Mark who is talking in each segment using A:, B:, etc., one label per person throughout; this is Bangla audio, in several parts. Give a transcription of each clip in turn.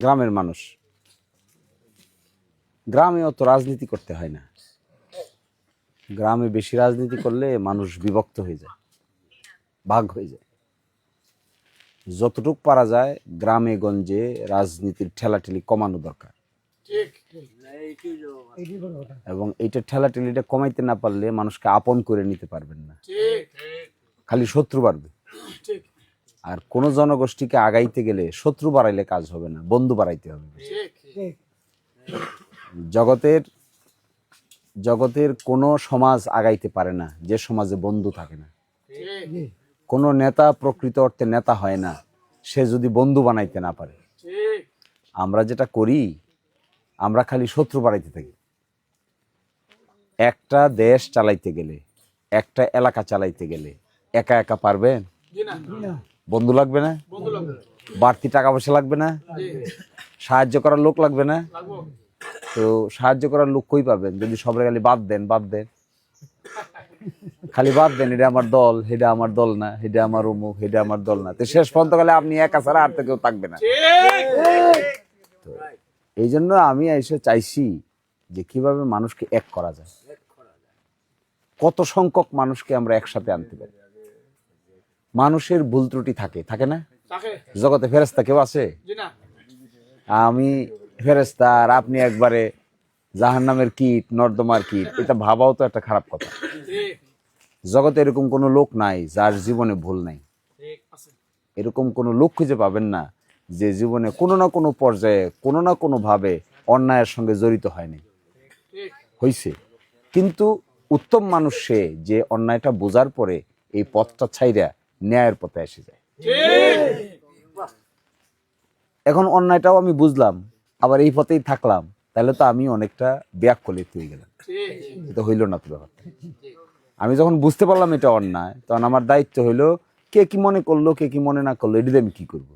A: গ্রামের মানুষ, গ্রামে অত রাজনীতি করতে হয় না। গ্রামে বেশি রাজনীতি করলে মানুষ বিভক্ত হয়ে যায়, ভাগ হয়ে যায়। যতটুক পারা যায় গ্রামে গঞ্জে রাজনীতির ঠেলাঠেলি কমানো দরকার। এবং এইটা ঠেলাঠেলিটা কমাইতে না পারলে মানুষকে আপন করে নিতে পারবেন না, খালি শত্রু বাড়বে। আর কোন জনগোষ্ঠীকে আগাইতে গেলে শত্রু বাড়াইলে কাজ হবে না, বন্ধু বাড়াইতে হবে। জগতের কোন সমাজ আগাইতে পারে না যে সমাজে বন্ধু থাকে না। কোন নেতা প্রকৃত অর্থে নেতা হয় না সে যদি বন্ধু বানাইতে না পারে। আমরা যেটা করি, আমরা খালি শত্রু বাড়াইতে থাকি। একটা দেশ চালাইতে গেলে, একটা এলাকা চালাইতে গেলে একা একা পারবেন? বন্ধু লাগবে না? বাড়তি টাকা পয়সা লাগবে না? সাহায্য করার লোক লাগবে না? তো সাহায্য করার লোক কই পাবেন যদি সবাই খালি বাদ দেন, খালি বাদ দেন, এটা আমার দল, হেডা আমার দল না, হেডা আমার অমুক, হেডা আমার দল না। তো শেষ পর্যন্ত গেলে আপনি একা ছাড়া আর তো কেউ থাকবে না। এই জন্য আমি এসে চাইছি যে কিভাবে মানুষকে এক করা যায়, কত সংখ্যক মানুষকে আমরা একসাথে আনতে পারি। মানুষের ভুল ত্রুটি থাকে না? জগতে ফেরেশতা কেউ আছে? আমি ফেরেশতা আর আপনি একবারে জাহান্নামের কীট, নর্দমার কীট, এটা ভাবাও তো একটা খারাপ কথা। জগতে এরকম কোনো লোক নাই যার জীবনে ভুল নাই। এরকম কোনো লোক খুঁজে পাবেন না যে জীবনে কোনো না কোনো পর্যায়ে কোনো না কোনো ভাবে অন্যায়ের সঙ্গে জড়িত হয়নি, হইছে। কিন্তু উত্তম মানুষ সে যে অন্যায়টা বোঝার পরে এই পথটা ছাইরা ন্যায়ের পথে এসে যায়। এখন অন্যায়টাও আমি বুঝলাম, আবার এই পথেই থাকলাম, তাহলে তো আমি অনেকটা ব্যাকলিত হয়ে গেলাম। এটা হইল না তো ব্যাপারটা। আমি যখন বুঝতে পারলাম এটা অন্যায়, তখন আমার দায়িত্ব হইলো কে কি মনে করলো, কে কি মনে না করলো, এটা আমি কি করবো।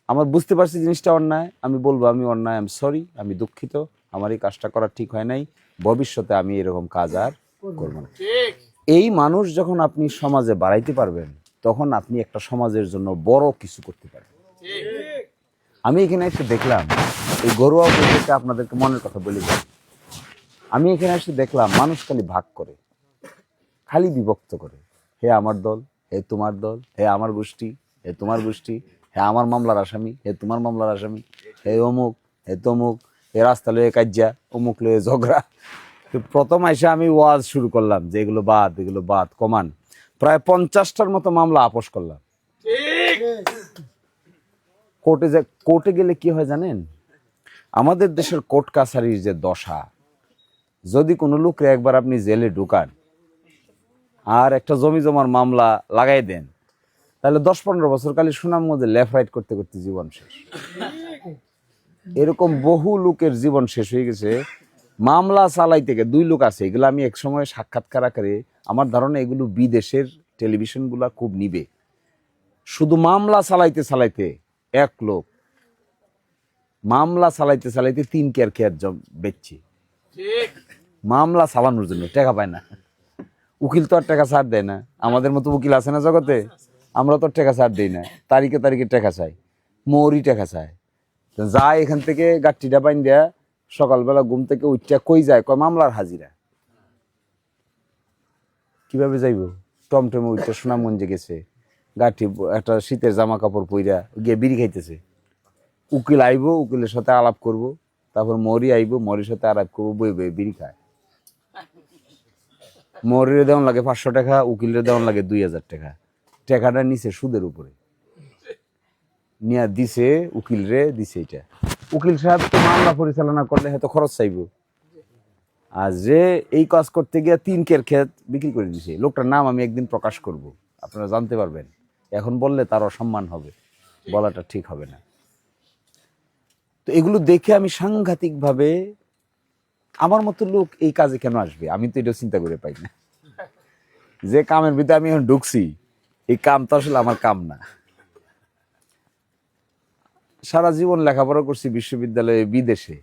A: আমার বুঝতে পারছি জিনিসটা অন্যায়, আমি বলবো আমি অন্যায়, আমি সরি, আমি দুঃখিত, আমার এই কাজটা করা ঠিক হয় নাই, ভবিষ্যতে আমি এরকম কাজ আর করবো না। এই মানুষ যখন আপনি সমাজে বাড়াইতে পারবেন, তখন আপনি একটা সমাজের জন্য বড় কিছু করতে পারবেন। আমি এখানে এসে দেখলাম, এই ঘরোয়া পদ্ধতিতে আপনাদেরকে মনের কথা বলে যাই, আমি এখানে এসে দেখলাম মানুষ খালি ভাগ করে, খালি বিভক্ত করে। হে আমার দল, হে তোমার দল, হে আমার গোষ্ঠী, হে তোমার গোষ্ঠী, হে আমার মামলার আসামি, হে তোমার মামলার আসামি, হে অমুক, হে তমুক, হে রাস্তা লয়ে কাজ্যা, অমুক লয়ে ঝগড়া। তো প্রথম এসে আমি ওয়াজ শুরু করলাম যে এগুলো বাদ কমান। প্রায় 50টার মতো মামলা আপোষ করলাম। কোর্টে গেলে কি হয় জানেন? আমাদের দেশের কোর্ট কাছারির যে দশা, যদি কোনো লোকরে একবার আপনি জেলে ঢুকান আর একটা জমি জমার মামলা লাগাই দেন, তাহলে 10-15 বছর কালে সুনামগঞ্জে লেফট রাইট করতে করতে জীবন শেষ। এরকম বহু লোকের জীবন শেষ হয়ে গেছে মামলা চালাইতে গিয়ে। 2 লোক আছে, এগুলো আমি এক সময় সাক্ষাৎকার আকারে, আমার ধারণা এগুলো বিদেশের টেলিভিশনগুলা খুব নিবে। শুধু মামলা চালাইতে এক লোক মামলা চালাইতে 3 কেয়ার বেচছে, মামলা চালানোর জন্য টাকা পায় না। উকিল তো আর টাকা ছাড় দেয় না, আমাদের মতো উকিল আছে না জগতে, আমরা তো টাকা ছাড় দিই না, তারিখে টাকা চাই, মোরই টাকা চায়। যায় এখান থেকে গাঠটিটা বাইন দেয়া, সকালবেলা ঘুম থেকে উঠটা কই যায়, কয় মামলার হাজিরা। কিভাবে যাইব? টমটমে উঠটা সুনামগঞ্জে গেছে, গাঠি একটা শীতের জামা কাপড় পইরা গিয়ে বিড়ি খাইতেছে। উকিল আইব, উকিলের সাথে আলাপ করব, তারপর মরি আইব, মরির সাথে আলাপ করবো, বই বই বিড়ি খায়। মরিরে দেওয়ান লাগে 500 টাকা, উকিলের দেওয়ান লাগে 2000 টাকা। টাকাটা নিচে সুদের উপরে নিয়ে দিছে, উকিল রে দিছে। এটা উকিল সাহেব তো মামলা পরিচালনা করলে হয়তো খরচ চাইব, আর যে এই কাজ করতে গিয়ে 3 কের ক্ষেত বিক্রি করে দিছে। লোকটার নাম আমি একদিন প্রকাশ করব, আপনারা জানতে পারবেন। এখন বললে তার অসম্মান হবে, বলাটা ঠিক হবে না। তো এগুলো দেখে আমি সাংঘাতিকভাবে, আমার মতো লোক এই কাজে কেন আসবে, আমি তো এটা চিন্তা করে পাই না। যে কামের ভিতরে আমি এখন ঢুকছি, এই কাম তো আসলে আমার কাম না। সারা জীবন লেখাপড়া করছি বিশ্ববিদ্যালয়ে, বিদেশে,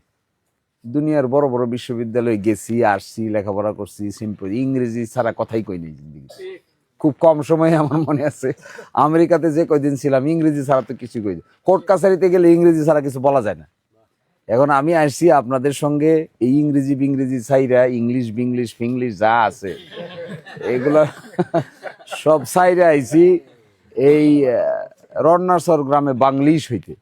A: দুনিয়ার বড় বড় বিশ্ববিদ্যালয়ে গেছি আসছি, লেখাপড়া করছি, সিম্পল ইংরেজি ছাড়া কথাই কই নাই জিন্দিগিতে। খুব কম সময়ে আমার মনে আছে আমেরিকাতে যে কয়দিন ছিলাম ইংরেজি ছাড়া তো কিছু কই, কোর্ট কাছারিতে গেলে ইংরেজি ছাড়া কিছু বলা যায় না। এখন আমি আসছি আপনাদের সঙ্গে এই ইংরেজি বিংরেজি সাইরা ইংলিশ বিংলিশ ফিংলিশ যা আছে এগুলো সব সাইরা আইছি এই রন্নাসর গ্রামে বাংলিশ হইতে।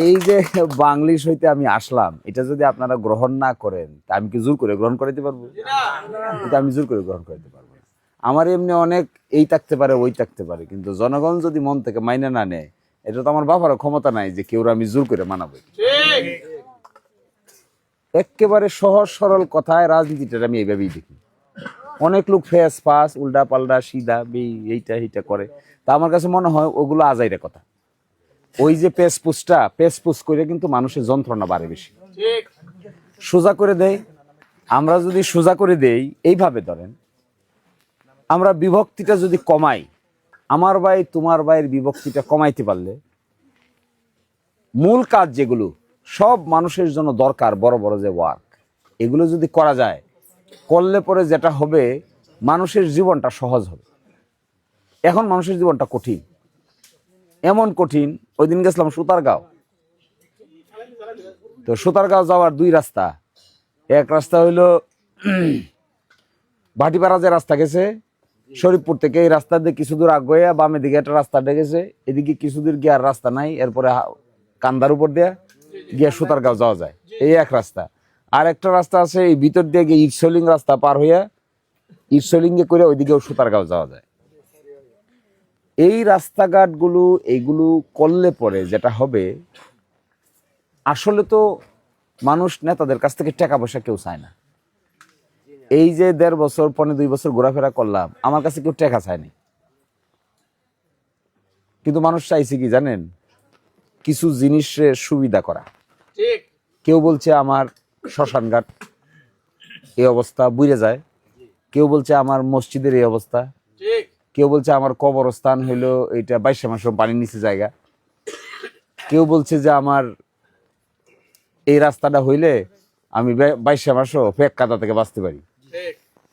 A: এই যে বাংলিশ হইতে আমি আসলাম, এটা যদি আপনারা গ্রহণ না করেন তা আমি কি জোর করে গ্রহণ করাইতে পারবো? কিন্তু আমি জোর করে গ্রহণ করাইতে পারবো না। আমার এমনি অনেক এই থাকতে পারে ওই থাকতে পারে, কিন্তু জনগণ যদি মন থেকে মাইনে না নেয়, এটা তো আমার বাবারও ক্ষমতা নাই যে কেউ আমি জোর করে মানাবো। একেবারে সহজ সরল কথায় রাজনীতিটা আমি এইভাবেই দেখি। অনেক লোক ফেস ফাস উল্টা পাল্টা সিধা এইটা এইটা করে, তা আমার কাছে মনে হয় ওগুলো আজাইরা কথা। ওই যে পেস করে কিন্তু মানুষের যন্ত্রণা বাড়ে বেশি। সোজা করে দেয়, আমরা যদি সোজা করে দেই, এইভাবে ধরেন আমরা বিভক্তিটা যদি কমাই, আমার ভাই তোমার ভাইয়ের বিভক্তিটা কমাইতে পারলে মূল কাজ যেগুলো সব মানুষের জন্য দরকার, বড় বড় যে ওয়ার্ক, এগুলো যদি করা যায়, করলে পরে যেটা হবে মানুষের জীবনটা সহজ হবে। এখন মানুষের জীবনটা কঠিন, এমন কঠিন। ওই দিন গেছিলাম সুতারগাঁও, তো সুতারগাঁও যাওয়ার দুই রাস্তা। এক রাস্তা হইলো ভাটিপাড়া যে রাস্তা গেছে শরীফপুর থেকে, এই রাস্তা দিয়ে কিছু দূর আগে বামে দিকে একটা রাস্তা গেছে, এদিকে কিছু দূর গিয়ে আর রাস্তা নাই, এরপরে কান্দার উপর দিয়ে গিয়ে সুতারগাঁও যাওয়া যায়, এই এক রাস্তা। আর একটা রাস্তা আছে এই ভিতর দিয়ে গিয়ে ইটসলিং রাস্তা পার হইয়া ইটসলিঙ্গে করে ওইদিকেও সুতারগাঁও যাওয়া যায়। এই রাস্তাঘাটগুলো এইগুলো করলে পরে যেটা হবে, আসলে তো মানুষ নেতাদের কাছ থেকে টাকা পয়সা কেউ চায় না। এই যে 1.5 বছর 2.5 বছর ঘোরাফেরা করলাম, আমার কাছে কেউ টাকা চায়নি, কিন্তু মানুষ চাইছে কি জানেন? কিছু জিনিসের সুবিধা করা। কেউ বলছে আমার শ্মশান ঘাট এই অবস্থা বুঝে যায়, কেউ বলছে আমার মসজিদের এই অবস্থা, কেউ বলছে আমার কবরস্থান হইলো এটা 22 মাস পানির নিচে জায়গা, কেউ বলছে যে আমার এই রাস্তাটা হইলে আমি 22 মাসও ফেক কাদা থেকে বাঁচতে পারি।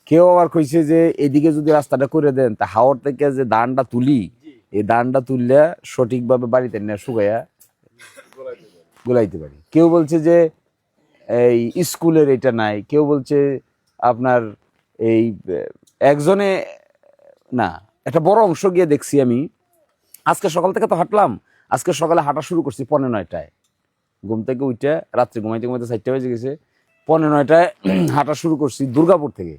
A: কেউ আবার কইছে যে এদিকে যদি রাস্তাটা করে দেন তা হাওড় থেকে যে ধানটা তুলি, এই ধানটা তুললে সঠিকভাবে বাড়িতে নিয়ে শুকাইয়া গোলাইতে পারি। কেউ বলছে যে এই স্কুলের এটা নাই, কেউ বলছে আপনার এই একজনে না, একটা বড় অংশ গিয়ে দেখছি আমি। আজকে সকাল থেকে তো হাঁটলাম, আজকে সকালে হাঁটা শুরু করছি 9:30টায়, ঘুম থেকে উঠে রাত্রে ঘুমাইতে ঘুমাইতে 4টা বেজে গেছে, 9:30টায় হাঁটা শুরু করছি দুর্গাপুর থেকে।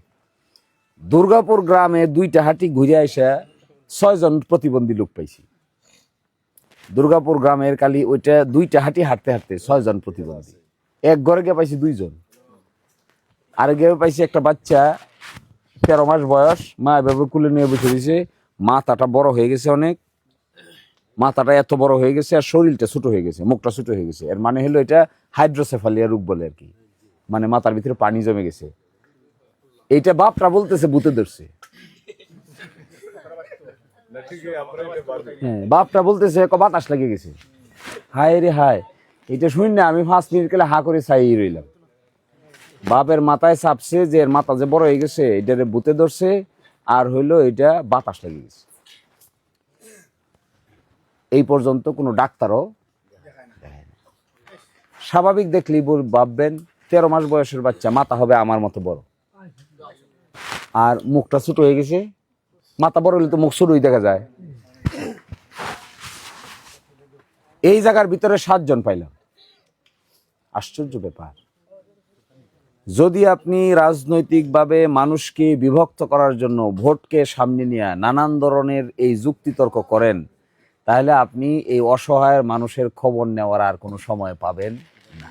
A: দুর্গাপুর গ্রামে 2টা হাঁটি ঘুরে আসা 6 জন প্রতিবন্ধী লোক পাইছি। দুর্গাপুর গ্রামের কালি ওইটা 2টা হাঁটি হাঁটতে হাঁটতে 6 জন প্রতিবন্ধী। এক ঘরে গিয়ে পাইছি 2 জন, আরেক গিয়ে পাইছি একটা বাচ্চা 13 মাস বয়স, মা এভাবে কুলে নিয়ে বসে দিয়েছে, মাথাটা বড় হয়ে গেছে অনেক, মাথাটা এত বড় হয়ে গেছে আর শরীরটা ছোট হয়ে গেছে, মুখটা ছোট হয়ে গেছে। এর মানে হলো এটা হাইড্রোসেফালিয়া রোগ বলে আর কি, মানে মাথার ভিতরে পানি জমে গেছে। এইটা বাপটা বলতেছে ভূতে ধরছে। হ্যাঁ, বাপটা বলতেছে বাতাস লেগে গেছে। হায় রে হায়, এটা শুনি না আমি 5 মিনিট গেলে হা করে চাই রইলাম। বাপের মাথায় চাপছে যে এর মাথা যে বড় হয়ে গেছে, এটারে ভূতে ধরছে, আর হইলো এটা বাতাস লেগে গেছে। এই পর্যন্ত কোনো ডাক্তারও স্বাভাবিক দেখলি ভাববেন 13 মাস বয়সের বাচ্চা, মাথা হবে আমার মতো বড়, আর মুখটা ছোট হয়ে গেছে। মাথা বড় হলে তো মুখ ছোটই দেখা যায়। এই জায়গার ভিতরে 7 জন পাইলাম, আশ্চর্য ব্যাপার। যদি আপনি রাজনৈতিকভাবে মানুষকে বিভক্ত করার জন্য ভোটকে সামনে নিয়ে নানান ধরনের এই যুক্তিতর্ক করেন, তাহলে আপনি এই অসহায় মানুষের খবর নেওয়ার আর কোনো সময় পাবেন না।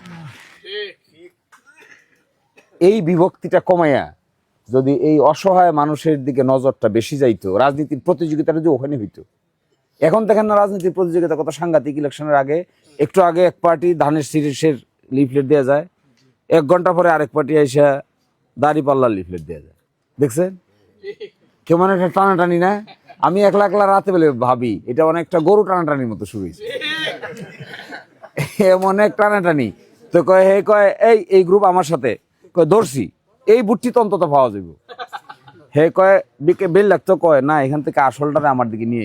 A: এই বিভক্তিটা কমাইয়া যদি এই অসহায় মানুষের দিকে নজরটা বেশি যাইতো, রাজনীতির প্রতিযোগিতাটা যদি ওখানে হইতো। এখন দেখেন না রাজনীতির প্রতিযোগিতা কত সাংঘাতিক। ইলেকশনের আগে একটু আগে এক পার্টি ধানের শীষের লিফলেট দেওয়া যায়, 1 ঘন্টা পরে আরেক পার্টি এসে দাঁড়িপাল্লার লিফলেট দেওয়া যায়। দেখছেন কেমন একটা টানাটানি না? আমি একলা একলা রাতে বেলে ভাবি এটা অনেকটা গরু টানাটানির মতো শুরু হয়েছে, এমন এক টানাটানি। তো কয় এই গ্রুপ আমার সাথে কয় ধরছি, এই বুটটি তো অন্তত পাওয়া যাবে। হে কয় বিকে বেল লাগতো, কয় না এখান থেকে আসলটা আমার দিকে নিয়ে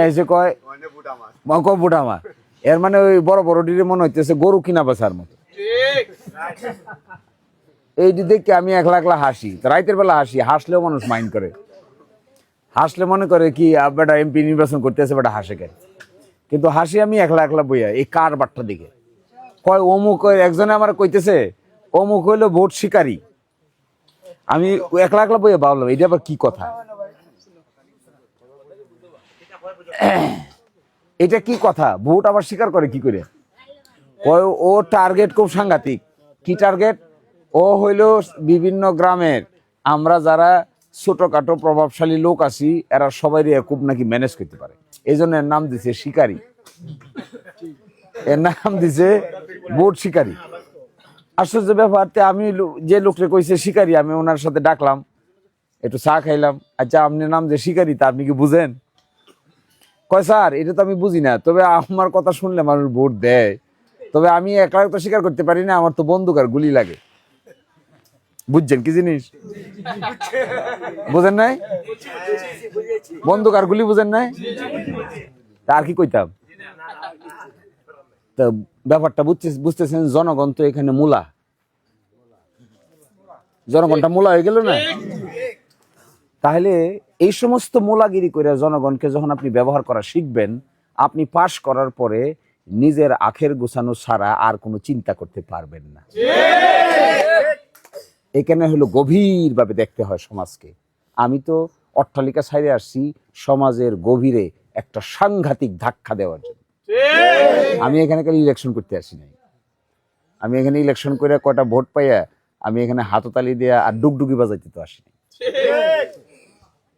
A: এসে কয় বুটা আমার, এর মানে ওই বড় বড় ডিরে মনে হইতেছে গরু কিনা বেচার মতো। এইটি দেখে আমি একলা একলা হাসি, রাইতের বেলা হাসলেও মানুষ মাইন্ড করে, হাসলে মনে করে কি বেটা এমপি নির্বাচন করতেছে, বেটা হাসে কেন, কিন্তু হাসি আমি একলা একলা বইয়া এই কার বাট্টা দিকে। কয় অমুক, একজনে আমার কইতেছে অমুক হইলো ভোট শিকারী। আমি একলা একলা বইয়া ভাবলাম এটা আবার কি কথা, এটা কি কথা, ভোট আবার স্বীকার করে কি করে? কয় ও টার্গেট খুব সাংঘাতিক। কি টার্গেট? ও হইল বিভিন্ন গ্রামের আমরা যারা ছোটখাটো প্রভাবশালী লোক আছি, এরা সবাই খুব নাকি ম্যানেজ করতে পারে, এই জন্য এর নাম দিছে শিকারী, এর নাম দিছে ভোট শিকারী। আশ্চর্য ব্যাপারতে আমি যে লোকটা কইছে শিকারী, আমি ওনার সাথে ডাকলাম, একটু চা খাইলাম। আচ্ছা আপনার নাম যে শিকারী, তা আপনি কি বুঝেন? কয় স্যার এটা তো আমি বুঝি না, তবে আমার কথা শুনলে মানুষ ভোট দেয়, তবে আমি একলা তো স্বীকার করতে পারি না, আমার তো বন্দুক আর গুলি লাগে। বুঝছেন কি জিনিস? বুঝেন নাই? বন্দুক আর গুলি বুঝেন নাই? আর কি কইতাম? তো ব্যাপারটা বুঝতেছেন, জনগণ তো এখানে মূলা, জনগণটা মূলা হয়ে গেল না? তাহলে এই সমস্ত মূলাগিরি করে জনগণকে যখন আপনি ব্যবহার করা শিখবেন, আপনি পাশ করার পরে নিজের আখের গোছানো ছাড়া আর কোনো চিন্তা করতে পারবেন না। এখানে হলো গভীর ভাবে দেখতে হয় সমাজকে। আমি তো অট্টালিকা ছাইরে আসছি সমাজের গভীরে একটা সাংঘাতিক ধাক্কা দেওয়ার জন্য। আমি এখানে খালি ইলেকশন করতে আসি নাই, আমি এখানে ইলেকশন করে কয়টা ভোট পাইয়া আমি এখানে হাততালি দেয়া আর ডুগডুগি বাজাইতে তো আসি নাই।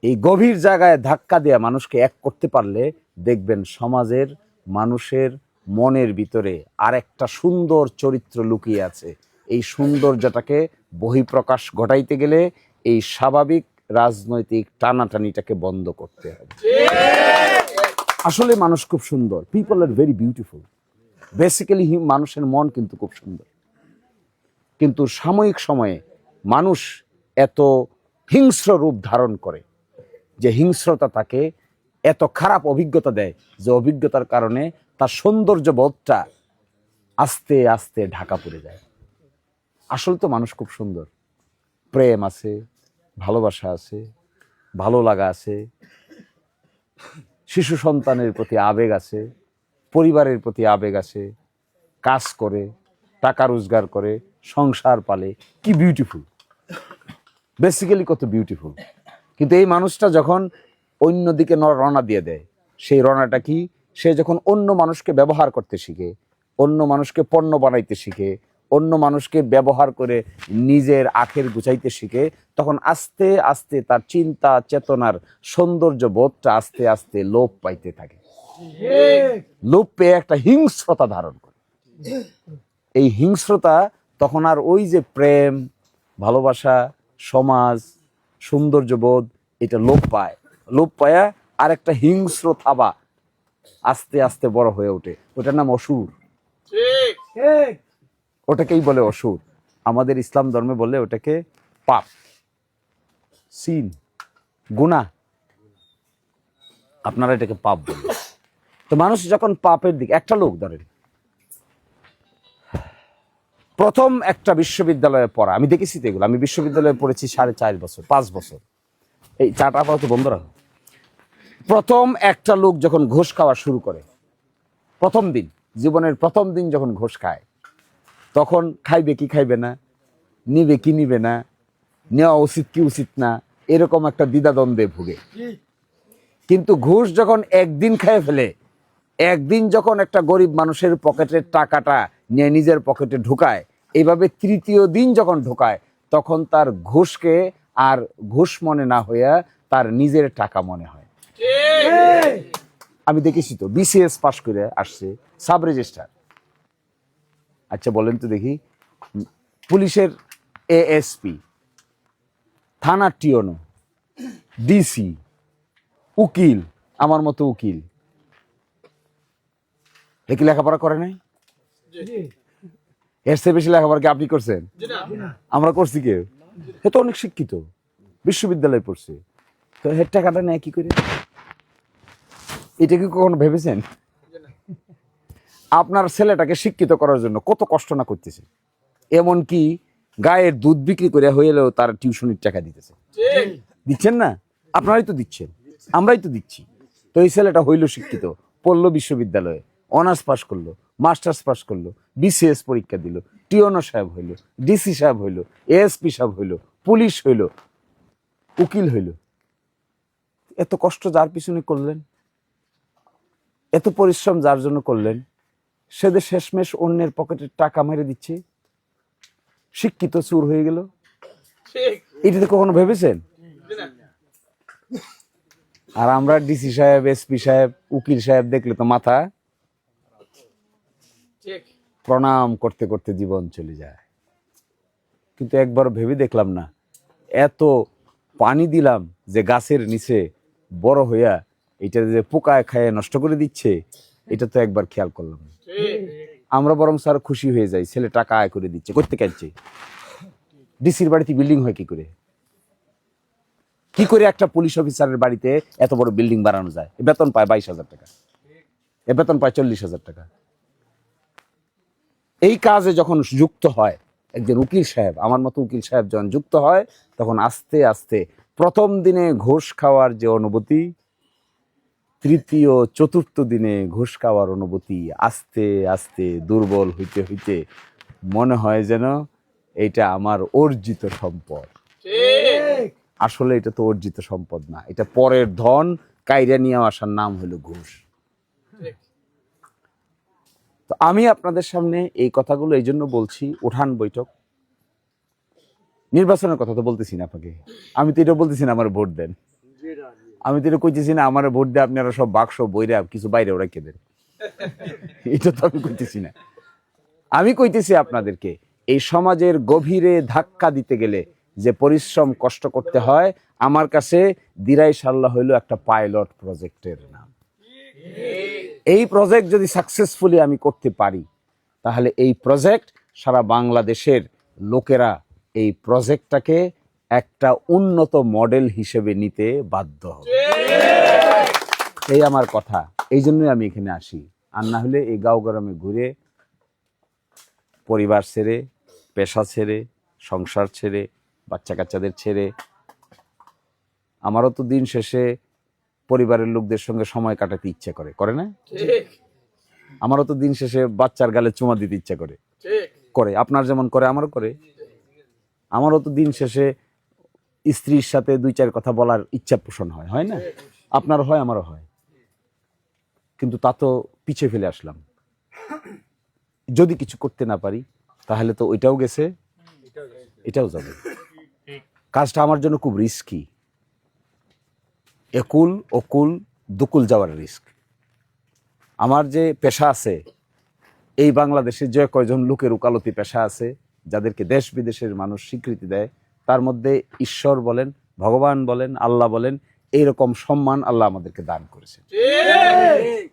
A: এই গভীর জায়গায় ধাক্কা দেয়া মানুষকে এক করতে পারলে দেখবেন সমাজের মানুষের মনের ভিতরে আর একটা সুন্দর চরিত্র লুকিয়ে আছে। এই সৌন্দর্যটাকে বহিঃপ্রকাশ ঘটাইতে গেলে এই স্বাভাবিক রাজনৈতিক টানাটানিটাকে বন্ধ করতে হবে। আসলে মানুষ খুব সুন্দর, people are very beautiful, basically মানুষের মন কিন্তু খুব সুন্দর, কিন্তু সাময়িক সময়ে মানুষ এত হিংস্র রূপ ধারণ করে যে হিংস্রতা তাকে এত খারাপ অভিজ্ঞতা দেয় যে অভিজ্ঞতার কারণে তার সৌন্দর্য বোধটা আস্তে আস্তে ঢাকা পড়ে যায়। আসলে তো মানুষ খুব সুন্দর, প্রেম আছে, ভালোবাসা আছে, ভালো লাগা আছে, শিশু সন্তানের প্রতি আবেগ আছে, পরিবারের প্রতি আবেগ আছে, কাজ করে, টাকা রোজগার করে, সংসার পালে, কি বিউটিফুল, বেসিক্যালি কত বিউটিফুল। কিন্তু এই মানুষটা যখন অন্যদিকে রওনা দিয়ে দেয়, সেই রওনাটা কি? সে যখন অন্য মানুষকে ব্যবহার করতে শিখে, অন্য মানুষকে পণ্য বানাইতে শিখে, অন্য মানুষকে ব্যবহার করে নিজের আখের গুছাইতে শিখে, তখন আস্তে আস্তে তার চিন্তা চেতনার সৌন্দর্য বোধটা আস্তে আস্তে লোপ পাইতে থাকে, লোপ পেয়ে একটা হিংস্রতা ধারণ করে। এই হিংস্রতা তখন আর ওই যে প্রেম, ভালোবাসা, সমাজ, সৌন্দর্যবোধ, এটা লোপ পায়, লোপ পায়া আর একটা হিংস্র থাবা আস্তে আস্তে বড় হয়ে ওঠে। ওটার নাম অসুর, ওটাকেই বলে অসুর। আমাদের ইসলাম ধর্মে বলে ওটাকে পাপ, সিন, গুনাহ, আপনারা এটাকে পাপ বলেন। তো মানুষ যখন পাপের দিকে, একটা লোক ধরেন প্রথম একটা বিশ্ববিদ্যালয়ে পড়া, আমি দেখেছি তো এগুলো, আমি বিশ্ববিদ্যালয়ে পড়েছি 4.5 বছর 5 বছর, এই চাটা আপাতত বন্ধ রাখো। প্রথম একটা লোক যখন ঘুষ খাওয়া শুরু করে, প্রথম দিন, জীবনের প্রথম দিন যখন ঘুষ খায়, তখন খাইবে কি খাইবে না, নিবে কি নিবে না, নেওয়া উচিত কি উচিত না, এরকম একটা দ্বিধাদ্বন্দ্বে ভুগে। কিন্তু ঘুষ যখন একদিন খেয়ে ফেলে, একদিন যখন একটা গরিব মানুষের পকেটের টাকাটা নিয়ে নিজের পকেটে ঢুকায়, এইভাবে তৃতীয় দিন যখন ঢুকায়, তখন তার ঘুষকে আর ঘুষ মনে না হইয়া তার নিজের টাকা মনে হয়। আমি দেখেছি তো, বিসিএস পাস করে আসছে, সাব রেজিস্ট্রার। আচ্ছা বলেন তো দেখি, পুলিশের এএসপি, থানার টিওনো, ডিসি, উকিল, আমার মতো উকিল, এ কি লেখাপড়া করে নাই? এর চেয়ে বেশি লেখাপড়া কি আপনি করছেন? আমরা করছি কেউ? এ তো অনেক শিক্ষিত, বিশ্ববিদ্যালয়ে পড়ছে, তো হের টাকাটা নেয় কি করে? এটা কি কখনো ভেবেছেন? আপনার ছেলেটাকে শিক্ষিত করার জন্য কত কষ্ট না করতেছে, এমনকি গায়ের দুধ বিক্রি করে হইলেও তার টিউশনির টাকা দিতেছে। দিচ্ছেন না? আপনারাই তো দিচ্ছেন, আমরাই তো দিচ্ছি। তো এই ছেলেটা হইল শিক্ষিত, পড়লো বিশ্ববিদ্যালয়ে, অনার্স পাস করলো, মাস্টার্স পাস করলো, বিসিএস পরীক্ষা দিল, টিওনো সাহেব হইল, ডিসি সাহেব হইল, এএসপি সাহেব হইল, পুলিশ হইল, উকিল হইল। এত কষ্ট যার পিছনে করলেন, এত পরিশ্রম যার জন্য করলেন, সেদের শেষমেশ অন্যের পকেটের টাকা মেরে দিচ্ছে, শিক্ষিত চুর হয়ে গেল। এটাতে কখনো ভেবেছেন? আর আমরা ডিসি সাহেব, এসপি সাহেব, উকিল সাহেব দেখলে তো মাথা প্রণাম করতে করতে জীবন চলে যায়। কিন্তু একবার ভেবে দেখলাম না, এত পানি দিলাম যে গাছের নিচে বড় হইয়া এটা যে পোকায় খায় নষ্ট করে দিচ্ছে, এটা তো একবার খেয়াল করলাম না। আমরা বরং স্যার খুশি হয়ে যাই, ছেলে টাকা আয় করে দিচ্ছে, করতে কাটছে। ডিসির বাড়িতে বিল্ডিং হয় কি করে? কি করে একটা পুলিশ অফিসারের বাড়িতে এত বড় বিল্ডিং বানানো যায়? বেতন পায় 22,000 টাকা, বেতন পায় 40,000 টাকা। এই কাজে যখন যুক্ত হয় একজন উকিল সাহেব, আমার মতো উকিল সাহেব যখন যুক্ত হয়, তখন আস্তে আস্তে প্রথম দিনে ঘুষ খাওয়ার যে অনুভূতি, তৃতীয় চতুর্থ দিনে ঘুষ খাওয়ার অনুভূতি আস্তে আস্তে দুর্বল হইতে হইতে মনে হয় যেন এটা আমার অর্জিত সম্পদ। আসলে এটা তো অর্জিত সম্পদ না, এটা পরের ধন কাইরা নিয়ে আসার নাম হলো ঘুষ। তো আমি আপনাদের সামনে এই কথাগুলো এই জন্য বলছি, উঠান বৈঠক, নির্বাচনের কথা তো বলতেছি না আপনাকে, আমি তো এটা বলতেছি না আমার ভোট দেন, আমি তো এটা কইতেছি না আমার ভোট দিয়ে আপনারা সব বাক্স বইরা কিছু বাইরে রেখে দেন, এটা তো আমি কইতেছি না। আমি কইতেছি আপনাদেরকে, এই সমাজের গভীরে ধাক্কা দিতে গেলে যে পরিশ্রম কষ্ট করতে হয়, আমার কাছে দিরাই সাল্লাহ হইল একটা পাইলট প্রজেক্টের নাম। এই প্রজেক্ট যদি সাকসেসফুলি আমি করতে পারি, তাহলে এই প্রজেক্ট সারা বাংলাদেশের লোকেরা এই প্রজেক্টটাকে একটা উন্নত মডেল হিসেবে নিতে বাধ্য হবে। এই আমার কথা, এই জন্যই আমি এখানে আসি। আর না হলে এই গাঁও গ্রামে ঘুরে পরিবার ছেড়ে, পেশা ছেড়ে, সংসার ছেড়ে, বাচ্চা কাচ্চাদের ছেড়ে, আমারও তো দিন শেষে পরিবারের লোকদের সঙ্গে সময় কাটাতে ইচ্ছে করে, করে না? আমারও তো দিন শেষে বাচ্চার গালে চুমা দিতে ইচ্ছা করে, করে। আপনার যেমন করে, আমারও করে। আমারও তো দিন শেষে স্ত্রীর সাথে 2-4 কথা বলার ইচ্ছা পোষণ হয়, হয় না? আপনারও হয়, আমারও হয়। কিন্তু তা তো পিছিয়ে ফেলে আসলাম। যদি কিছু করতে না পারি, তাহলে তো ওইটাও গেছে, এটাও যাবে। কাজটা আমার জন্য খুব রিস্কি, একুল ওকুল দুকুল যাওয়ার রিস্ক। আমার যে পেশা আছে, এই বাংলাদেশে যে কয়জন লোকের উকালতি পেশা আছে, যাদেরকে দেশ বিদেশের মানুষ স্বীকৃতি দেয়, তার মধ্যে ঈশ্বর বলেন, ভগবান বলেন, আল্লাহ বলেন, এইরকম সম্মান আল্লাহ আমাদেরকে দান করেছেন।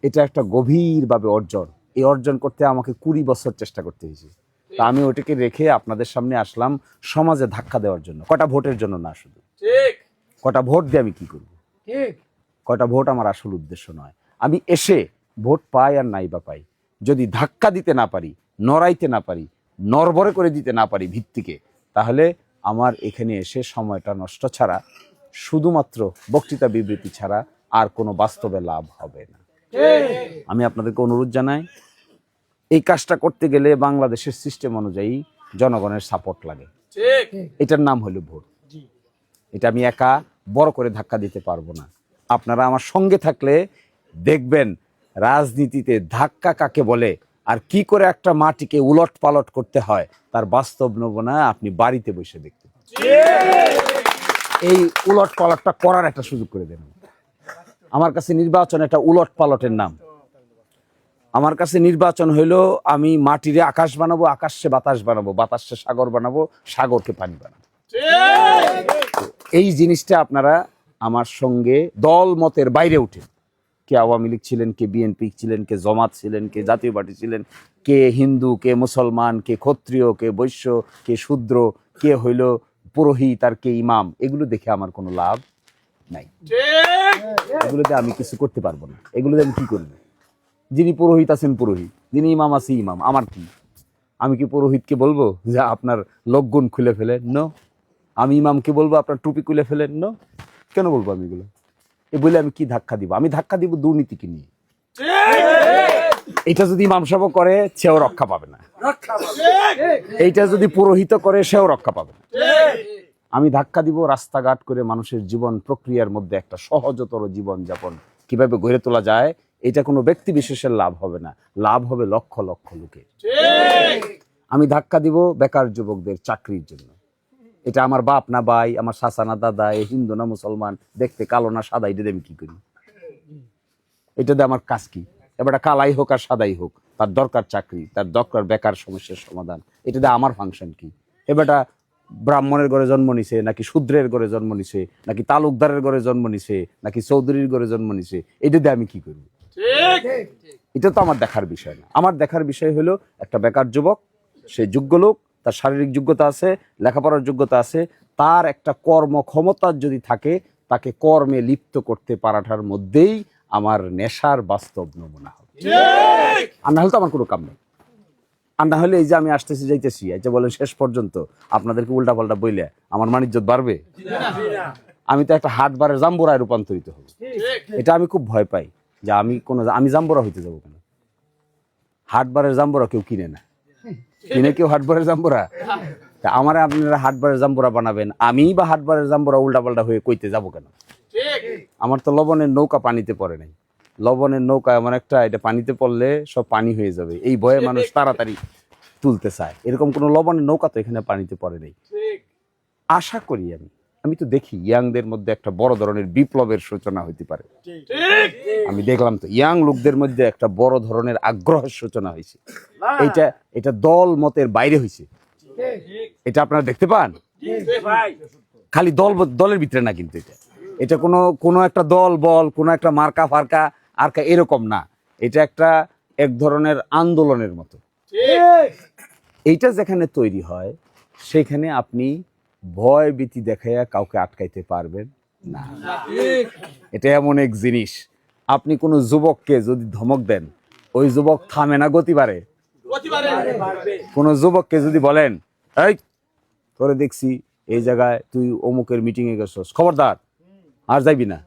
A: এটা একটা গভীরভাবে অর্জন। এই অর্জন করতে আমাকে 20 বছর চেষ্টা করতে হয়েছে। তা আমি ওটাকে রেখে আপনাদের সামনে আসলাম সমাজে ধাক্কা দেওয়ার জন্য, কটা ভোটের জন্য না। শুধু কটা ভোট দিয়ে আমি কি করব? কটা ভোট আমার আসল উদ্দেশ্য নয়। আমি এসে ভোট পাই আর নাই বা পাই, যদি ধাক্কা দিতে না পারি, নড়াইতে না পারি, নড়বড়ে করে দিতে না পারি ভিত্তিকে, তাহলে আমার এখানে এসে সময়টা নষ্ট ছাড়া, শুধুমাত্র বক্তৃতা বিবৃতি ছাড়া আর কোনো বাস্তবে লাভ হবে না। আমি আপনাদেরকে অনুরোধ জানাই, এই কাজটা করতে গেলে বাংলাদেশের সিস্টেম অনুযায়ী জনগণের সাপোর্ট লাগে। এটার নাম হলো ভোট। এটা আমি একা বড় করে ধাক্কা দিতে পারবো না। আপনারা আমার সঙ্গে থাকলে দেখবেন রাজনীতিতে ধাক্কা কাকে বলে আর কি করে একটা মাটিকে উলট পালট করতে হয়, তার বাস্তব নমুনা আপনি বাড়িতে বসে দেখতে পাবেন। এই উলট পালটটা করার একটা সুযোগ করে দেন। আমার কাছে নির্বাচন একটা উলট পালটের নাম। আমার কাছে নির্বাচন হইলো আমি মাটিরে আকাশ বানাবো, আকাশে বাতাস বানাবো, বাতাসে সাগর বানাবো, সাগরকে পানি বানাবো। এই জিনিসটা আপনারা আমার সঙ্গে দল মতের বাইরে উঠে, কে আওয়ামী লীগ ছিলেন, কে বিএনপি ছিলেন, কে জামাত ছিলেন, কে জাতীয় পার্টি ছিলেন, কে হিন্দু, কে মুসলমান, কে ক্ষত্রিয়, কে বৈশ্য, কে শূদ্র, কে হইল পুরোহিত আর কে ইমাম, এগুলো দেখে আমার কোনো লাভ নাই। এগুলোতে আমি কিছু করতে পারবো না। এগুলোতে আমি কি করবো? যিনি পুরোহিত আছেন পুরোহিত, যিনি ইমাম আছে ইমাম, আমার কি? আমি কি পুরোহিতকে বলবো যে আপনার লগ্গুন খুলে ফেলেন? নো। আমি ইমামকে বলবো আপনার টুপি খুলে ফেলেন? নো। কেন বলবো আমি এগুলো? এ বলে আমি কি ধাক্কা দিব? আমি ধাক্কা দিব দুর্নীতিকে নিয়ে। এটা যদি ইমাম সাহেব করে সেও রক্ষা পাবে না, এইটা যদি পুরোহিত করে সেও রক্ষা পাবে না। আমি ধাক্কা দিব রাস্তাঘাট করে মানুষের জীবন প্রক্রিয়ার মধ্যে একটা সহজতর জীবন যাপন কিভাবে গড়ে তোলা যায়। এটা কোনো ব্যক্তি বিশেষের লাভ হবে না, লাভ হবে লক্ষ লক্ষ লোকের। আমি ধাক্কা দিব বেকার যুবকদের চাকরির জন্য। এটা আমার বাপ না ভাই, আমার চাচা না দাদা, এ হিন্দু না মুসলমান, দেখতে কালো না সাদা, এটা আমি কি করি? এটা দিয়ে আমার কাজ কি? এবার কালাই হোক আর সাদাই হোক, তার দরকার চাকরি, তার দরকার বেকার সমস্যার সমাধান। এটা দিয়ে আমার ফাংশন কি? এবারটা ব্রাহ্মণের ঘরে জন্ম নিছে, নাকি শূদ্রের ঘরে জন্ম নিছে, নাকি তালুকদারের ঘরে জন্ম নিছে, নাকি চৌধুরীর ঘরে জন্ম নিছে, এটা দিয়ে আমি কি করি? এটা তো আমার দেখার বিষয় না। আমার দেখার বিষয় হলো একটা বেকার যুবক, সে যোগ্য লোক, তার শারীরিক যোগ্যতা আছে, লেখাপড়ার যোগ্যতা আছে, তার একটা কর্মক্ষমতা যদি থাকে, তাকে কর্মে লিপ্ত করতে পারাটার মধ্যেই আমার নেশার বাস্তব নমুনা হবে। আর না হলে তো আমার কোনো কাম নেই। আর না হলে এই যে আমি আসতেছি যাইতেছি, আচ্ছা বলেন শেষ পর্যন্ত আপনাদেরকে উল্টা পাল্টা বইলে আমার মানিজ্যত বাড়বে? আমি তো একটা হাট বারের জাম্বুরায় রূপান্তরিত হব। এটা আমি খুব ভয় পাই যে আমি জাম্বুরা হইতে যাবো কেন? হাট বারের জাম্বুরা কেউ কিনে না, কিনে কেউ হাট বারের জাম্বুরা? আমার আপনারা হাট বারের জাম্বুরা বানাবেন, আমি বা হাট বারের জাম্বুরা উল্টা পাল্টা হয়ে কইতে যাবো কেন? আমার তো লবণের নৌকা পানিতে পড়ে নাই। লবণের নৌকা এমন একটা, এটা পানিতে পড়লে সব পানি হয়ে যাবে, এই ভয়ে মানুষ তাড়াতাড়ি তুলতে চায়। এরকম কোনো লবণের নৌকা তো এখানে পানিতে পড়ে নাই। আশা করি আমি তো দেখি ইয়াংদের মধ্যে একটা বড় ধরনের বিপ্লবের সূচনা হইতে পারে। আমি দেখলাম তো ইয়াং লোকদের মধ্যে একটা বড় ধরনের আগ্রহের সূচনা হয়েছে। এটা দল মতের বাইরে হয়েছে। এটা আপনারা দেখতে পান? খালি দলের ভিতরে না, কিন্তু এটা কোনো একটা দল বল, কোনো একটা মার্কা ফার্কা আর এরকম না। এটা এক ধরনের আন্দোলনের মতো। এইটা যেখানে তৈরি হয় সেখানে আপনি ভয় ভীতি দেখাইয়া কাউকে আটকাইতে পারবেন না। এটা এমন এক জিনিস, আপনি কোনো যুবককে যদি ধমক দেন, ওই যুবক থামে না, গতি বাড়ে। কোনো যুবককে যদি বলেন, এই তোরে দেখছি এই জায়গায় তুই অমুকের মিটিং এ গেছস, খবরদার আর যাইবি না,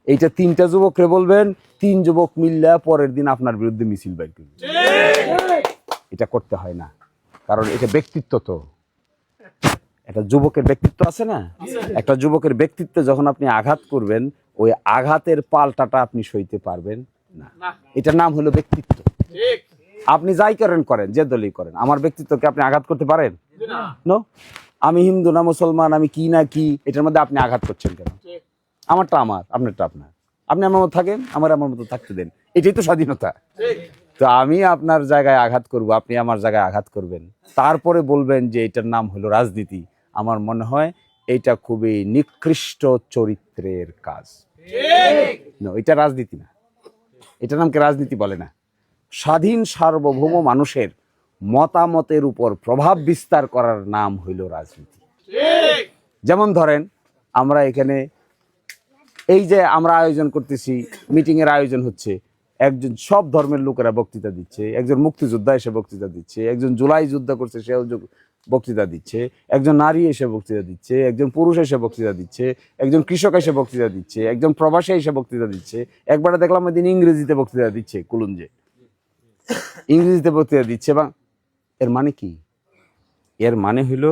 A: এইটা 3টা যুবকরে বলবেন, 3 যুবক মিললে পরের দিন আপনার বিরুদ্ধে মিছিল বাইর করবে। এটা করতে হয় না, কারণ এটা ব্যক্তিত্ব। তো একটা যুবকের ব্যক্তিত্ব আছে না? একটা যুবকের ব্যক্তিত্বে যখন আপনি আঘাত করবেন, ওই আঘাতের পাল্টাটা আপনি সইতে পারবেন না। এটার নাম হলো ব্যক্তিত্ব। আপনি যাই করেন, যে দলই করেন, আমার ব্যক্তিত্বকে আপনি আঘাত করতে পারেন? নো। আমি হিন্দু না মুসলমান, আমি কি না কি, এটার মধ্যে আপনি আঘাত করছেন কেন? আমারটা আমার, আপনারটা আপনার। আপনি আমার মতো থাকেন, আমার মতো থাকতে দেন, এটাই তো স্বাধীনতা। তো আমি আপনার জায়গায় আঘাত করব, আপনি আমার জায়গায় আঘাত করবেন, তারপরে বলবেন যে এটার নাম হলো রাজনীতি। আমার মনে হয় এটা খুবই নিকৃষ্ট চরিত্রের কাজ। এটা রাজনীতি না, এটার নামকে রাজনীতি বলে না। স্বাধীন সার্বভৌম মানুষের মতামতের উপর প্রভাব বিস্তার করার নাম হইল রাজনীতি। যেমন ধরেন, আমরা এখানে এই যে আমরা আয়োজন করতেছি, মিটিং এর আয়োজন হচ্ছে, একজন সব ধর্মের লোকেরা বক্তৃতা দিচ্ছে, একজন মুক্তিযোদ্ধা এসে বক্তৃতা দিচ্ছে, একজন জুলাই যুদ্ধ করছে সেও বক্তৃতা দিচ্ছে, একজন নারী এসে বক্তৃতা দিচ্ছে, একজন পুরুষ এসে বক্তৃতা দিচ্ছে, একজন কৃষক এসে বক্তৃতা দিচ্ছে, একজন প্রবাসী এসে বক্তৃতা দিচ্ছে। একবারে দেখলাম ওইদিন ইংরেজিতে বক্তৃতা দিচ্ছে, কুলুঞ্জে ইংরেজিতে বক্তৃতা দিচ্ছে। এবং এর মানে কি? এর মানে হইল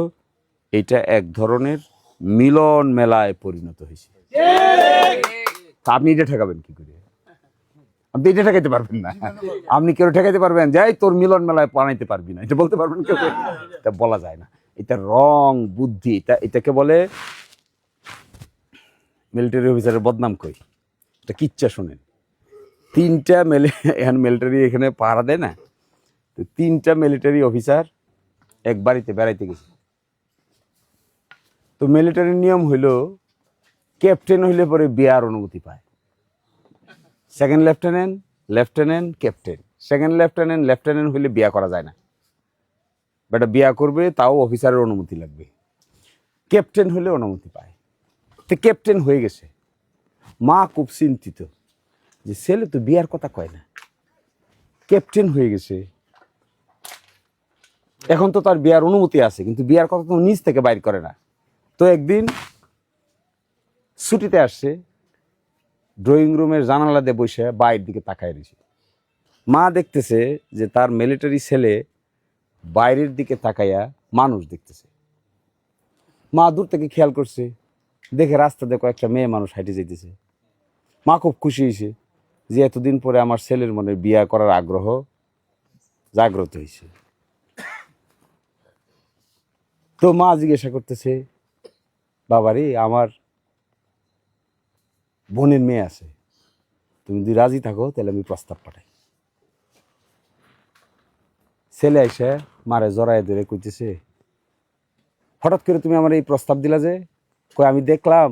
A: এটা এক ধরনের মিলন মেলায় পরিণত হয়েছে। আপনি এটা ঠেকাবেন কি করে? আপনি এটা ঠেকাইতে পারবেন না। আপনি কেউ ঠেকাইতে পারবেন যে তোর মিলন মেলায় বানাইতে পারবি না, এটা বলতে পারবেন কেউ? এটা বলা যায় না। এটা রং বুদ্ধি, এটাকে বলে মিলিটারি অফিসারের বদনাম কই। এটা কিচ্ছা শোনেন, 3টা মিলিটারি এখানে পাহারা দেয় না, তো 3টা মিলিটারি অফিসার এক বাড়িতে বেড়াইতে গেছে। তো মিলিটারির নিয়ম হইল ক্যাপ্টেন হইলে পরে বিয়ার অনুমতি পায়। Second lieutenant, captain. Second lieutenant হইলে বিয়া করা যায় না। বেটা বিয়া করবে তাও অফিসারের অনুমতি লাগবে। ক্যাপ্টেন হলে অনুমতি পায়। তো ক্যাপ্টেন হয়ে গেছে। মা খুব চিন্তিত যে ছেলে তো বিয়ার কথা কয় না, ক্যাপ্টেন হয়ে গেছে, এখন তো তার বিয়ার অনুমতি আছে, কিন্তু বিয়ার কথা তো নিজ থেকে বাইর করে না। তো একদিন ছুটিতে আসছে, ড্রয়িং রুমের জানালা দিয়ে বসে বাইরের দিকে তাকায় রয়েছে। মা দেখতেছে যে তার মিলিটারি ছেলে বাইরের দিকে তাকাইয়া মানুষ দেখতেছে। মা দূর থেকে খেয়াল করছে, দেখে রাস্তা দেখো একটা মেয়ে মানুষ হাঁটে যেতেছে। মা খুব খুশি হয়েছে যে এতদিন পরে আমার ছেলের মনে বিয়া করার আগ্রহ জাগ্রত হয়েছে। তো মা জিজ্ঞাসা করতেছে, বাবারে আমার বোনের মেয়ে আছে, তুমি যদি রাজি থাকো তাহলে আমি প্রস্তাব পাঠাই। ছেলে এসে মারে জড়ায় ধরে কইতেছে, হঠাৎ করে তুমি আমার এই প্রস্তাব দিলা যে? কই আমি দেখলাম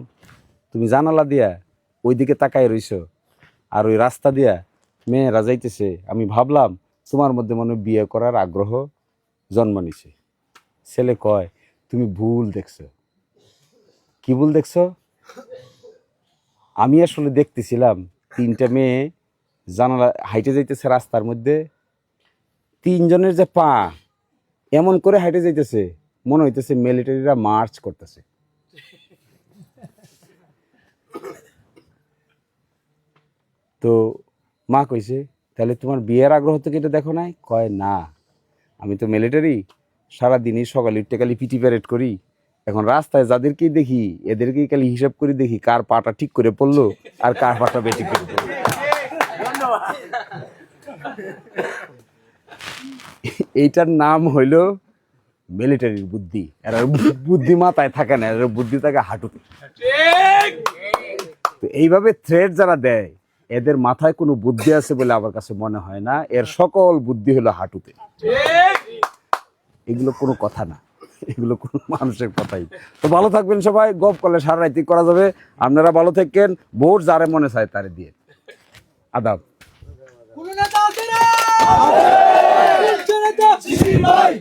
A: তুমি জানালা দিয়া ওইদিকে তাকায় রইছো, আর ওই রাস্তা দিয়া মেয়েরা যাইতেছে, আমি ভাবলাম তোমার মধ্যে মনে হয় বিয়ে করার আগ্রহ জন্ম নিছে। ছেলে কয়, তুমি ভুল দেখছো। কি ভুল দেখছো? আমি আসলে দেখতেছিলাম তিনটা মেয়ে জানালা হাইটে যাইতেছে, রাস্তার মধ্যে তিনজনের যে পা এমন করে হাইটে যাইতেছে, মনে হইতেছে মিলিটারিরা মার্চ করতেছে। তো মা কইছে, তাহলে তোমার বিয়ের আগ্রহ তো এটা দেখো নাই? কয় না, আমি তো মিলিটারি, সারাদিনই সকালে উঠতে খালি পিটি প্যারেড করি, এখন রাস্তায় যাদেরকেই দেখি এদেরকেই খালি হিসাব করে দেখি কার পাটা ঠিক করে পড়লো আর কার পাটা বেঠিক করে পড়লো। এইটার নাম হইল মিলিটারির বুদ্ধি। এরা বুদ্ধি মাথায় থাকে না, এরা বুদ্ধি থাকে হাঁটুতে। তো এইভাবে থ্রেড যারা দেয় এদের মাথায় কোনো বুদ্ধি আছে বলে আমার কাছে মনে হয় না, এর সকল বুদ্ধি হলো হাঁটুতে। এগুলো কোনো কথা না, এগুলো কোনো মানুষের কথাই। তো ভালো থাকবেন সবাই, গপ করলে সারা রাতি করা যাবে। আপনারা ভালো থাকেন, ভোট যারে মনে চায় তারে দিয়ে। আদাব।
B: ভাই